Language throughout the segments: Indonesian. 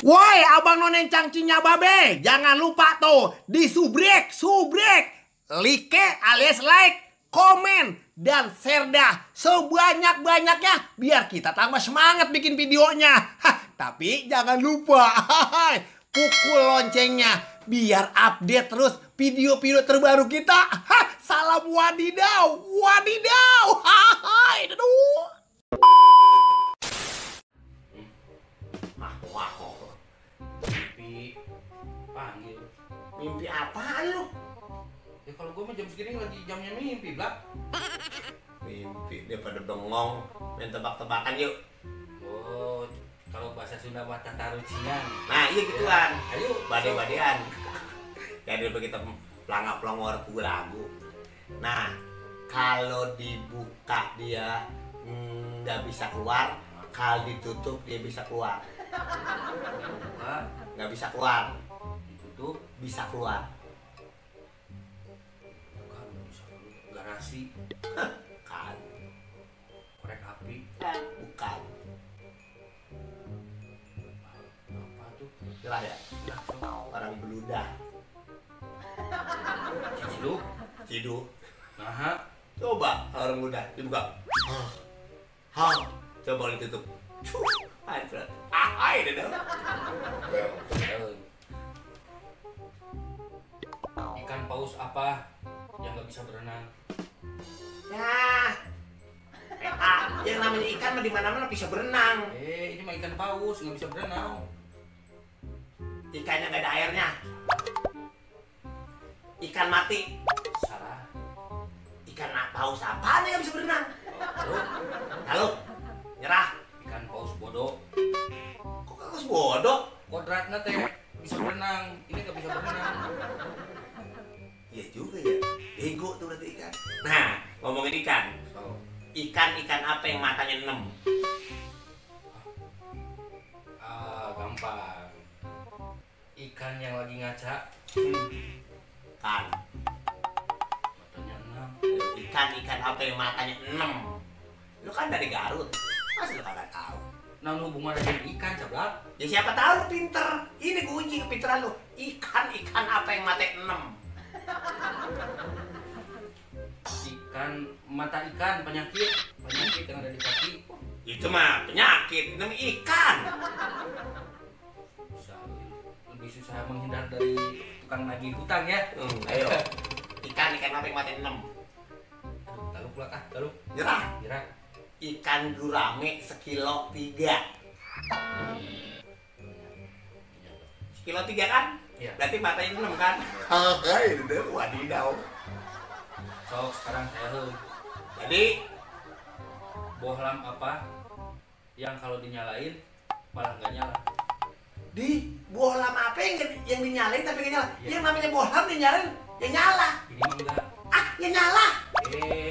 Woi, abang nonen cangcinya babe, jangan lupa tuh di subrek, like alias like, komen dan share dah sebanyak-banyaknya biar kita tambah semangat bikin videonya. Tapi jangan lupa pukul loncengnya biar update terus video-video terbaru kita. Salam wadidaw, wadidaw. Aduh. Mimpi panggil. Mimpi apaan lu? Ya kalau gue mah jam segini lagi jamnya mimpi, Blak. Mimpi, dia pada bengong. Main tebak-tebakan yuk. Oh, kalau bahasa Sunda mah tatarucian. Nah, iya gituan. Ayo, Bade-badean. Jadi kita pelangap-pelangor lagu. Nah, kalau dibuka dia nggak bisa keluar, kalau ditutup dia bisa keluar. Buka, Nggak bisa keluar, ditutup, bisa keluar. buka, bisa dulu. Garasi, Kan, korek api, bukan. apa tuh? Jelas ya? Nah, so, Orang beludah, ciciduk, ciduk. nah, Coba kalau orang beludah dibuka. Hah, coba ditutup. Hancur. Ini dong. ikan paus apa yang nggak bisa berenang? Ya, yang namanya ikan mah di mana-mana bisa berenang. Ini mah ikan paus nggak bisa berenang. Ikannya nggak ada airnya. Ikan mati. Salah. Ikan paus apaan yang nggak bisa berenang? Lalu, Lalu nyerah. ikan paus bodoh. Kok kakus bodoh? Kodratnya teh bisa berenang, ini nggak bisa berenang. Iya juga ya. Bego tuh berarti ikan. Nah, ngomongin ikan. So, Ikan apa yang matanya 6? gampang. Ikan yang lagi ngaca, Kan. matanya 6. Ikan apa yang matanya 6? Lu kan dari Garut. Masa lu kagak tahu? Nah, hubungan dengan ikan, cablak. Ya siapa tahu lu pinter. Ini gue uji kepinteran lu. Ikan apa yang matanya 6? Mata ikan, penyakit yang ada di kaki. Itu mah penyakit, namanya ikan. Lebih susah menghindar dari tukang nagih hutang ya. Ayo. Ikan apa yang matanya 6? Aduh, taluk lah kah, taluk. Nyerah. Nyerah. Ikan gurame sekilo 3. Sekilo 3 kan? Iya. Berarti matanya 6 kan? Itu wadidaw. So, sekarang saya Jadi bohlam apa yang kalau dinyalain malah nggak nyala? di bohlam apa yang dinyalain tapi nggak nyala? Iya. Yang namanya bohlam dinyalain, ya nyala. Ini mah enggak. Ya nyala.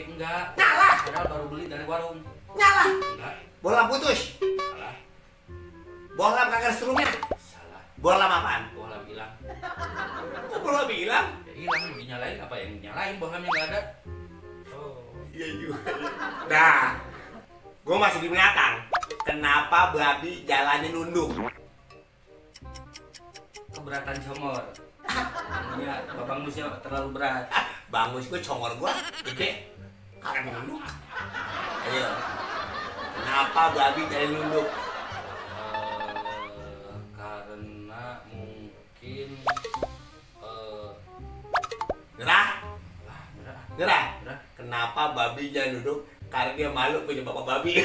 Enggak. Nyala. Padahal baru beli dari warung. Nyala. Enggak. Bohlam putus. Salah. Bohlam kagak ada serumnya. Salah. Bohlam apaan? Bohlam hilang. Kok bohlam bilang? Ya hilang, dinyalain apa yang dinyalain bohlamnya nggak ada. Oh. Iya juga. Nah, gue masih di binatang. Kenapa babi jalannya nunduk? Keberatan comor. Iya, babang musnya terlalu berat. Bangus gue congor gue gede. Karena nunduk. Ayo. Kenapa babi jalan nunduk? Karena mungkin Nyerah? berat. Nyerah? Berat. Kenapa babi jalan nunduk? Karena dia malu punya bapak babi.